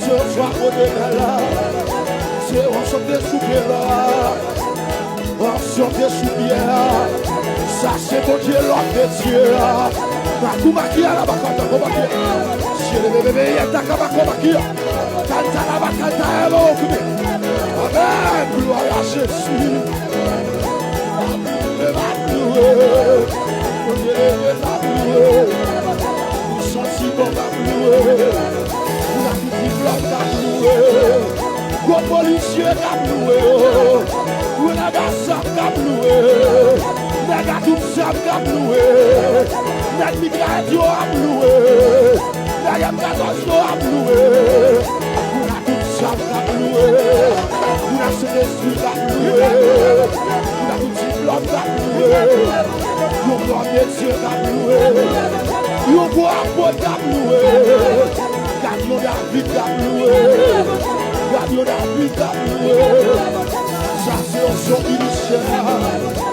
soir au là, c'est on chante des soupiers là, on chante des soupiers là, ça c'est mon Dieu, l'homme de Dieu là, ma koumakia la bakata koumakia, chez les bébés y'a ta koumakia, kanta la bakata elo koumé, amen, gloire à Jésus, la louer, mon Dieu la louer, nous sentons la louer. Go policier kabloué, ou la basse kabloué, nèg tout ça kabloué, nèg migradio kabloué, nèg amgazo kabloué, ou la tout ça kabloué, ou la céleste kabloué, ou la tout diplôme kabloué, ou premier Dieu kabloué, ou bois pot kabloué. Gagnon David kabloué, Gagnon David kabloué, ça c'est un son initial.